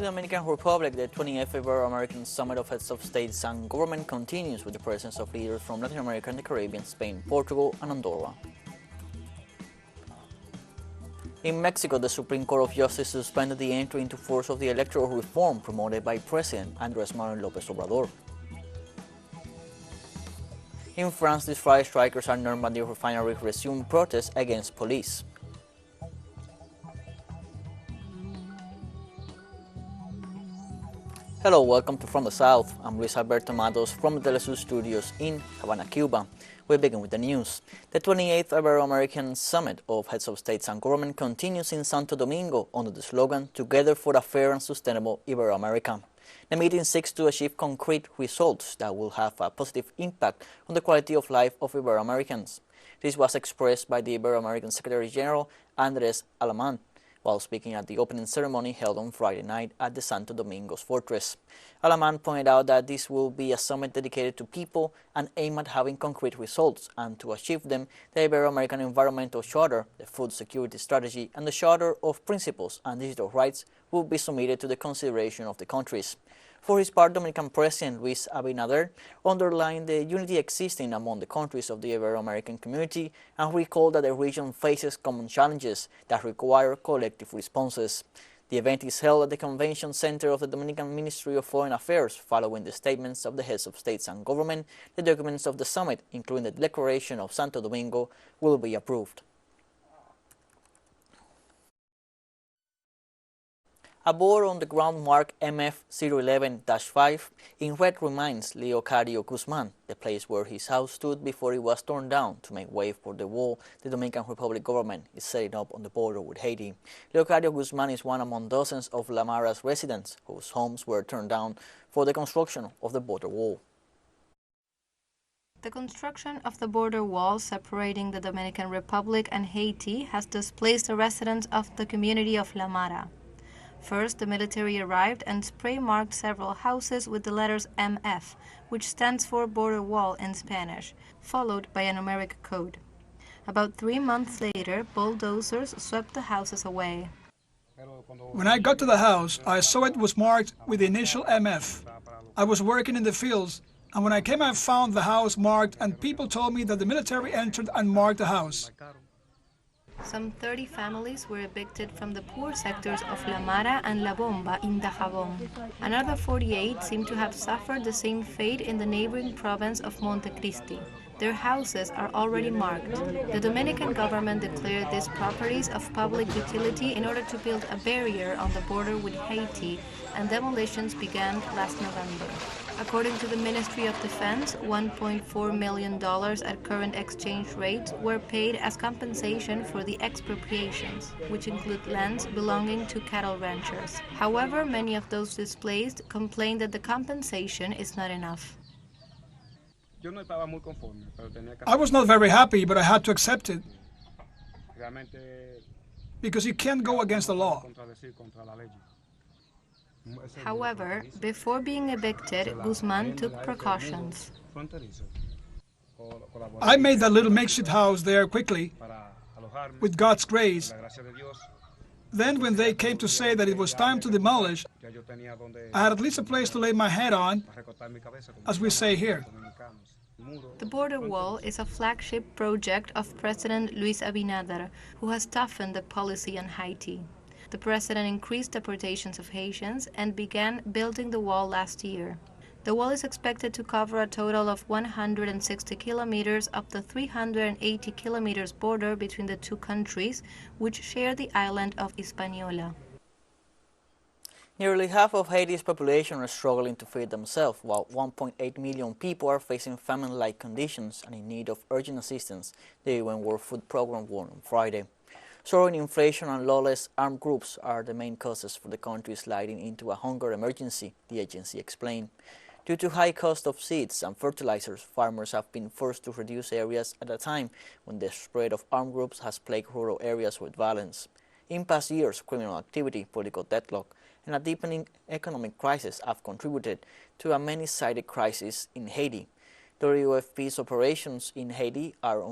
The Dominican Republic, the 28th Ibero-American Summit of Heads of States and Government continues with the presence of leaders from Latin America and the Caribbean, Spain, Portugal, and Andorra. In Mexico, the Supreme Court of Justice suspended the entry into force of the electoral reform promoted by President Andrés Manuel López Obrador. In France, this Friday, strikers at Normandy refinery resumed protests against police. Hello, welcome to From the South. I'm Luis Alberto Matos from the teleSUR studios in Havana, Cuba. We begin with the news. The 28th Ibero-American Summit of Heads of States and Government continues in Santo Domingo under the slogan, Together for a Fair and Sustainable Ibero-America. The meeting seeks to achieve concrete results that will have a positive impact on the quality of life of Ibero-Americans. This was expressed by the Ibero-American Secretary General Andrés Alamán while speaking at the opening ceremony held on Friday night at the Santo Domingo's Fortress. Alamán pointed out that this will be a summit dedicated to people and aim at having concrete results, and to achieve them, the Ibero-American Environmental Charter, the Food Security Strategy, and the Charter of Principles and Digital Rights will be submitted to the consideration of the countries. For his part, Dominican President Luis Abinader underlined the unity existing among the countries of the Ibero-American community and recalled that the region faces common challenges that require collective responses. The event is held at the Convention Center of the Dominican Ministry of Foreign Affairs. Following the statements of the heads of states and government, the documents of the summit, including the Declaration of Santo Domingo, will be approved. A board on the ground marked MF-011-5 in red reminds Leocadio Guzman, the place where his house stood before it was torn down to make way for the wall the Dominican Republic government is setting up on the border with Haiti. Leocadio Guzman is one among dozens of La Mara's residents whose homes were torn down for the construction of the border wall. The construction of the border wall separating the Dominican Republic and Haiti has displaced the residents of the community of La Mara. First, the military arrived and spray-marked several houses with the letters MF, which stands for border wall in Spanish, followed by a numeric code. About 3 months later, bulldozers swept the houses away. When I got to the house, I saw it was marked with the initial MF. I was working in the fields, and when I came, I found the house marked, and people told me that the military entered and marked the house. Some 30 families were evicted from the poor sectors of La Mara and La Bomba in Dajabón. Another 48 seem to have suffered the same fate in the neighboring province of Montecristi. Their houses are already marked. The Dominican government declared these properties of public utility in order to build a barrier on the border with Haiti, and demolitions began last November. According to the Ministry of Defense, $1.4 million at current exchange rates were paid as compensation for the expropriations, which include lands belonging to cattle ranchers. However, many of those displaced complained that the compensation is not enough. I was not very happy, but I had to accept it, because you can't go against the law. However, before being evicted, Guzman took precautions. I made that little makeshift house there quickly, with God's grace. Then when they came to say that it was time to demolish, I had at least a place to lay my head on, as we say here. The border wall is a flagship project of President Luis Abinader, who has toughened the policy on Haiti. The president increased deportations of Haitians and began building the wall last year. The wall is expected to cover a total of 160 kilometers of the 380 kilometers border between the two countries, which share the island of Hispaniola. Nearly half of Haiti's population are struggling to feed themselves, while 1.8 million people are facing famine-like conditions and in need of urgent assistance, the UN World Food Programme warned on Friday. Soaring inflation and lawless armed groups are the main causes for the country sliding into a hunger emergency, the agency explained. Due to high cost of seeds and fertilizers, farmers have been forced to reduce areas at a time when the spread of armed groups has plagued rural areas with violence. In past years, criminal activity, political deadlock, and a deepening economic crisis have contributed to a many-sided crisis in Haiti. WFP's operations in Haiti are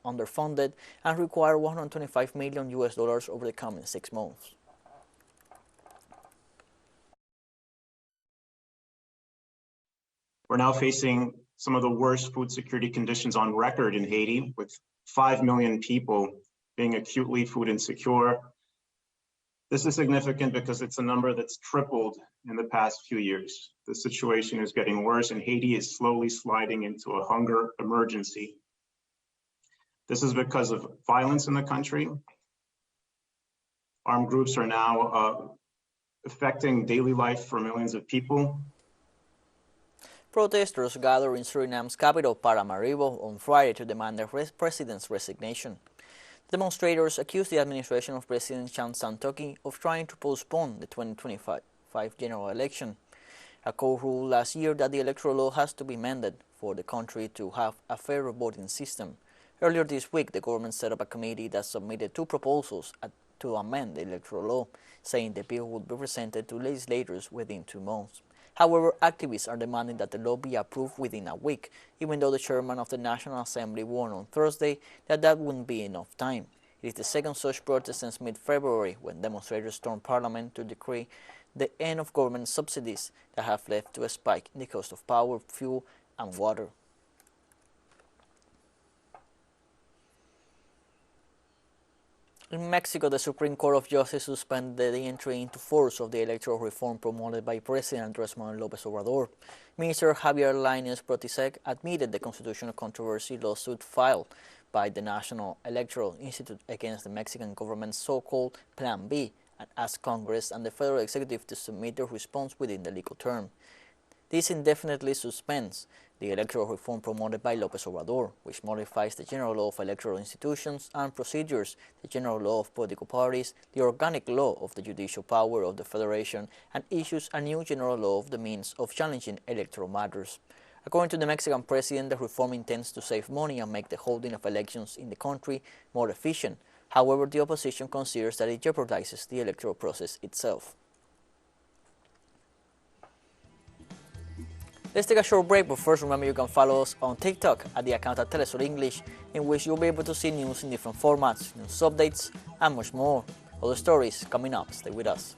underfunded and require $125 million over the coming 6 months. We're now facing some of the worst food security conditions on record in Haiti, with 5 million people being acutely food insecure. This is significant because it's a number that's tripled in the past few years. The situation is getting worse, and Haiti is slowly sliding into a hunger emergency. This is because of violence in the country. Armed groups are now affecting daily life for millions of people. Protesters gathered in Suriname's capital, Paramaribo, on Friday to demand the president's resignation. Demonstrators accused the administration of President Chan Santoki of trying to postpone the 2025 general election. A court ruled last year that the electoral law has to be amended for the country to have a fairer voting system. Earlier this week, the government set up a committee that submitted 2 proposals to amend the electoral law, saying the bill would be presented to legislators within 2 months. However, activists are demanding that the law be approved within a week, even though the chairman of the National Assembly warned on Thursday that wouldn't be enough time. It is the second such protest since mid-February, when demonstrators stormed Parliament to decree the end of government subsidies that have led to a spike in the cost of power, fuel, and water. In Mexico, the Supreme Court of Justice suspended the entry into force of the electoral reform promoted by President Andrés Manuel López Obrador. Minister Javier Lainez Protisek admitted the constitutional controversy lawsuit filed by the National Electoral Institute against the Mexican government's so-called Plan B, and asked Congress and the federal executive to submit their response within the legal term. This indefinitely suspends the electoral reform promoted by López Obrador, which modifies the general law of electoral institutions and procedures, the general law of political parties, the organic law of the judicial power of the federation, and issues a new general law of the means of challenging electoral matters. According to the Mexican president, the reform intends to save money and make the holding of elections in the country more efficient. However, the opposition considers that it jeopardizes the electoral process itself. Let's take a short break, but first remember you can follow us on TikTok at the account at teleSUR English, in which you'll be able to see news in different formats, news updates, and much more. Other stories coming up. Stay with us.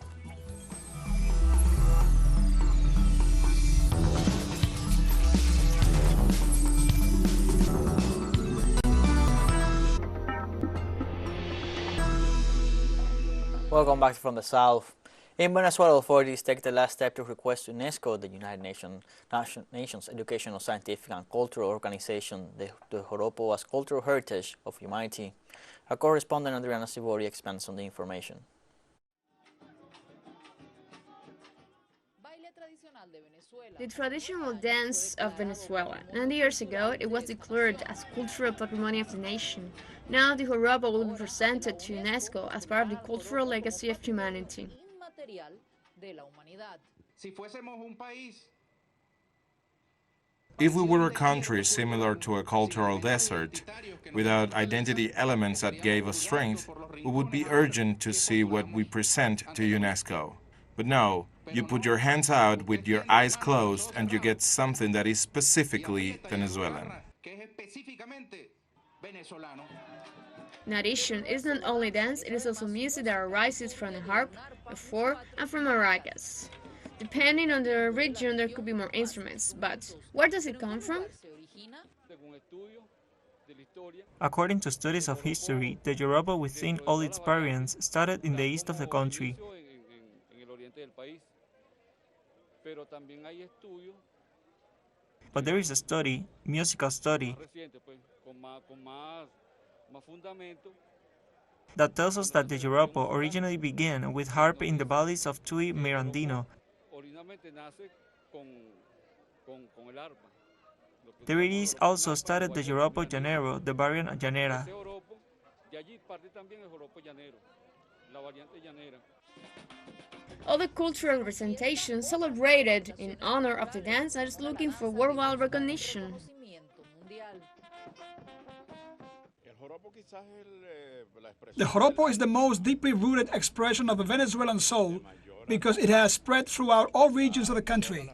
Welcome back from the South. In Venezuela, authorities take the last step to request UNESCO, the United Nations Educational, Scientific and Cultural Organization, the Joropo as cultural heritage of humanity. Our correspondent Adriana Sivori expands on the information. The traditional dance of Venezuela. 90 years ago, it was declared as cultural patrimony of the nation. Now, the joropo will be presented to UNESCO as part of the cultural legacy of humanity. If we were a country similar to a cultural desert, without identity elements that gave us strength, we would be urgent to see what we present to UNESCO. But no, you put your hands out with your eyes closed and you get something that is specifically Venezuelan. In addition, it is not only dance, it is also music that arises from the harp, the flute, and from maracas. Depending on the region, there could be more instruments, but where does it come from? According to studies of history, the Yoruba within all its variants started in the east of the country. But there is a study, musical study, that tells us that the Yoruba originally began with harp in the valleys of Tuy Mirandino. There it is also started the Yoruba Llanero, the variant Llanera. All the cultural representations celebrated in honor of the dance are looking for worldwide recognition. The joropo is the most deeply rooted expression of the Venezuelan soul because it has spread throughout all regions of the country.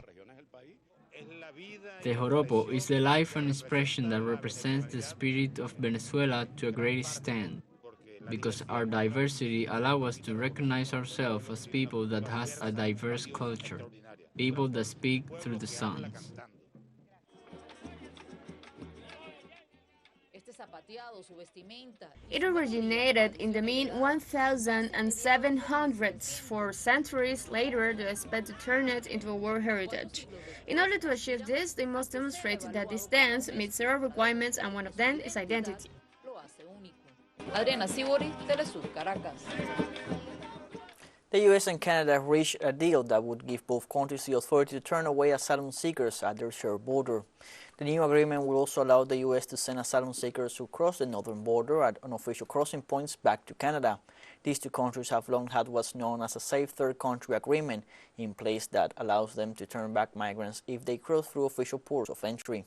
The joropo is the life and expression that represents the spirit of Venezuela to a great extent, because our diversity allows us to recognize ourselves as people that has a diverse culture, people that speak through the songs. It originated in the mid-1700s. 4 centuries later, they expect to turn it into a World Heritage. In order to achieve this, they must demonstrate that this dance meets several requirements, and one of them is identity. Adriana Sibori, teleSUR, Caracas. The US and Canada reached a deal that would give both countries the authority to turn away asylum seekers at their shared border. The new agreement will also allow the US to send asylum seekers who cross the northern border at unofficial crossing points back to Canada. These two countries have long had what's known as a safe third country agreement in place that allows them to turn back migrants if they cross through official ports of entry.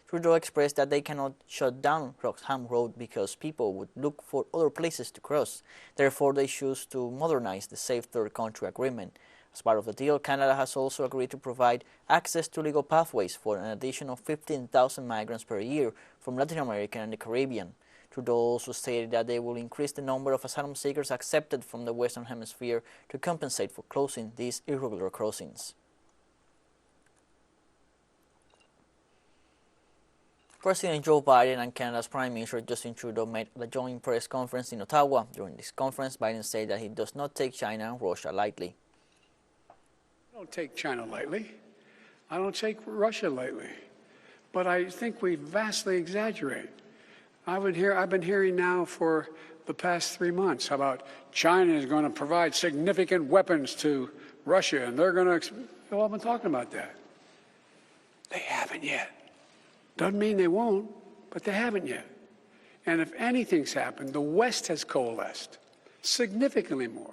Trudeau expressed that they cannot shut down Roxham Road because people would look for other places to cross. Therefore, they choose to modernize the Safe Third Country Agreement. As part of the deal, Canada has also agreed to provide access to legal pathways for an additional 15,000 migrants per year from Latin America and the Caribbean. Trudeau also stated that they will increase the number of asylum seekers accepted from the Western Hemisphere to compensate for closing these irregular crossings. President Joe Biden and Canada's Prime Minister Justin Trudeau met at a joint press conference in Ottawa. During this conference, Biden said that he does not take China and Russia lightly. I don't take China lightly. I don't take Russia lightly. But I think we vastly exaggerate. I've been hearing now for the past 3 months about China is going to provide significant weapons to Russia, and they're going to. Well, I've been talking about that. They haven't yet. Doesn't mean they won't, but they haven't yet. And if anything's happened, the West has coalesced significantly more.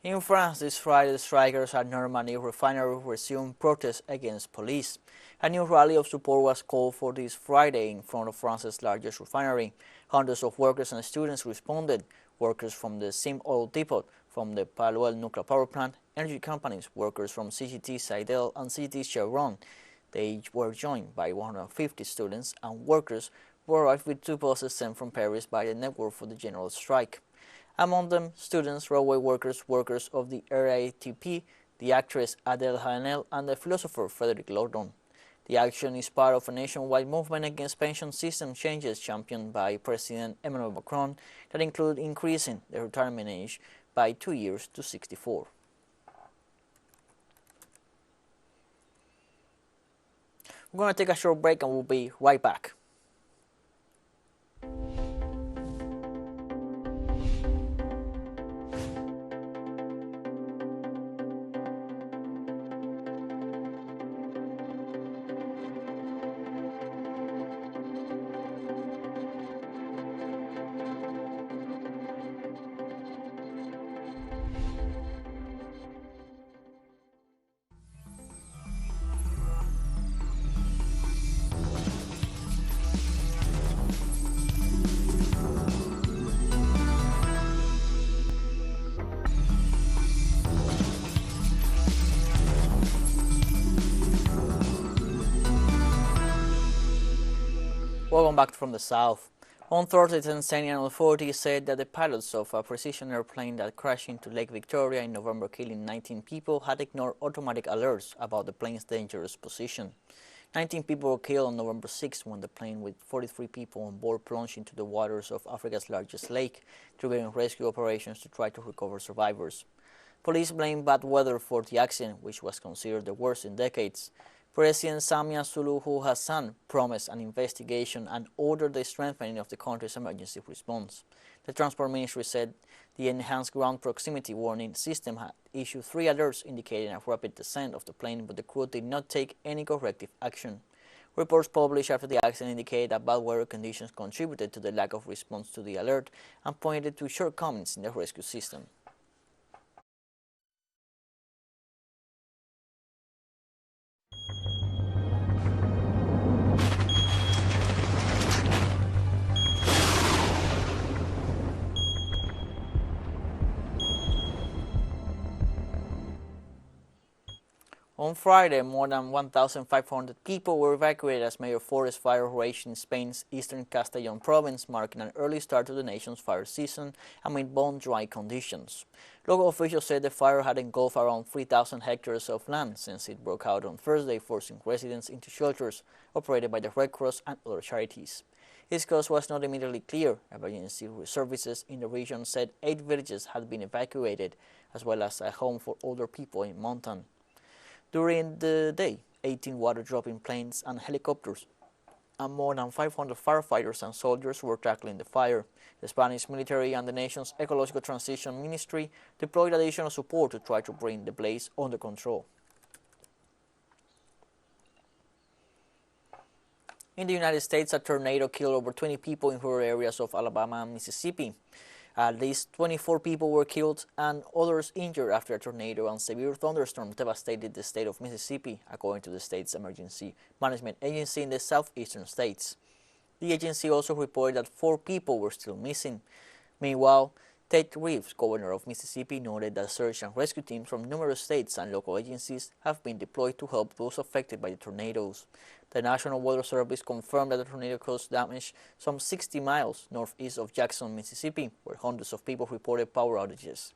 In France this Friday, the strikers at Normandy refinery resumed protests against police. A new rally of support was called for this Friday in front of France's largest refinery. Hundreds of workers and students responded. Workers from the Sim Oil Depot, from the Paluel nuclear power plant, energy companies, workers from CGT Seidel and CGT Chevron. They were joined by 150 students and workers who arrived with 2 buses sent from Paris by the Network for the General Strike. Among them, students, railway workers, workers of the RATP, the actress Adèle Haenel, and the philosopher Frederick Lordon. The action is part of a nationwide movement against pension system changes championed by President Emmanuel Macron that include increasing the retirement age by 2 years to 64. We're going to take a short break and we'll be right back. Welcome back from the south. On Thursday, Tanzanian authorities said that the pilots of a precision airplane that crashed into Lake Victoria in November, killing 19 people, had ignored automatic alerts about the plane's dangerous position. 19 people were killed on November 6 when the plane with 43 people on board plunged into the waters of Africa's largest lake, triggering rescue operations to try to recover survivors. Police blamed bad weather for the accident, which was considered the worst in decades. President Samia Suluhu Hassan promised an investigation and ordered the strengthening of the country's emergency response. The Transport Ministry said the enhanced ground proximity warning system had issued 3 alerts indicating a rapid descent of the plane, but the crew did not take any corrective action. Reports published after the accident indicate that bad weather conditions contributed to the lack of response to the alert and pointed to shortcomings in the rescue system. On Friday, more than 1,500 people were evacuated as major forest fire raged in Spain's eastern Castellon province, marking an early start to the nation's fire season amid bone-dry conditions. Local officials said the fire had engulfed around 3,000 hectares of land since it broke out on Thursday, forcing residents into shelters operated by the Red Cross and other charities. Its cause was not immediately clear. Emergency services in the region said 8 villages had been evacuated, as well as a home for older people in Montan. During the day, 18 water-dropping planes and helicopters and more than 500 firefighters and soldiers were tackling the fire. The Spanish military and the nation's Ecological Transition Ministry deployed additional support to try to bring the blaze under control. In the United States, a tornado killed over 20 people in rural areas of Alabama and Mississippi. At least 24 people were killed and others injured after a tornado and severe thunderstorm devastated the state of Mississippi, according to the state's emergency management agency in the southeastern states. The agency also reported that 4 people were still missing. Meanwhile, Ted Reeves, governor of Mississippi, noted that search and rescue teams from numerous states and local agencies have been deployed to help those affected by the tornadoes. The National Weather Service confirmed that the tornado caused damage some 60 miles northeast of Jackson, Mississippi, where hundreds of people reported power outages.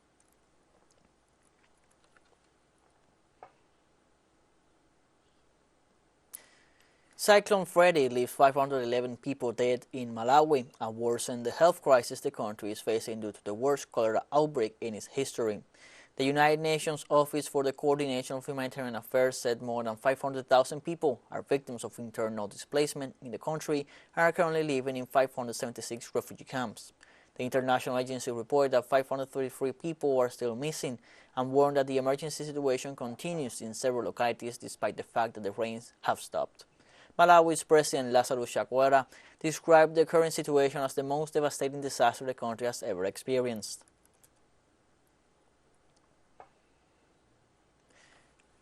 Cyclone Freddy leaves 511 people dead in Malawi and worsened the health crisis the country is facing due to the worst cholera outbreak in its history. The United Nations Office for the Coordination of Humanitarian Affairs said more than 500,000 people are victims of internal displacement in the country and are currently living in 576 refugee camps. The international agency reported that 533 people are still missing and warned that the emergency situation continues in several localities despite the fact that the rains have stopped. Malawi's President Lazarus Chakwera described the current situation as the most devastating disaster the country has ever experienced.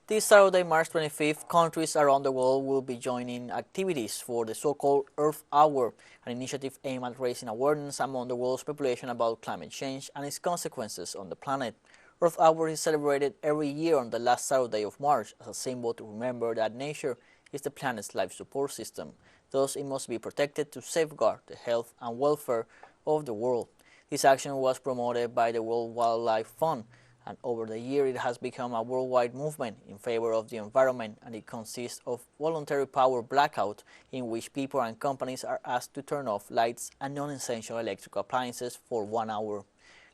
This Saturday, March 25th, countries around the world will be joining activities for the so-called Earth Hour, an initiative aimed at raising awareness among the world's population about climate change and its consequences on the planet. Earth Hour is celebrated every year on the last Saturday of March as a symbol to remember that nature is the planet's life support system. Thus, it must be protected to safeguard the health and welfare of the world. This action was promoted by the World Wildlife Fund, and over the year it has become a worldwide movement in favor of the environment, and it consists of voluntary power blackout in which people and companies are asked to turn off lights and non-essential electrical appliances for 1 hour.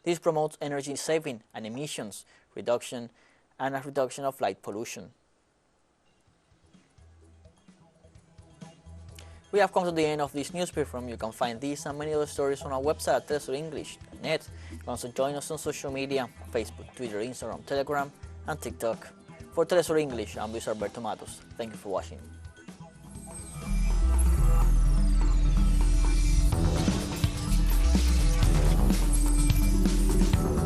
This promotes energy saving and emissions reduction and a reduction of light pollution. We have come to the end of this newspaper. You can find these and many other stories on our website at telesurenglish.net. You can also join us on social media, Facebook, Twitter, Instagram, Telegram, and TikTok. For TeleSUR English, I'm Luis Alberto Matos. Thank you for watching.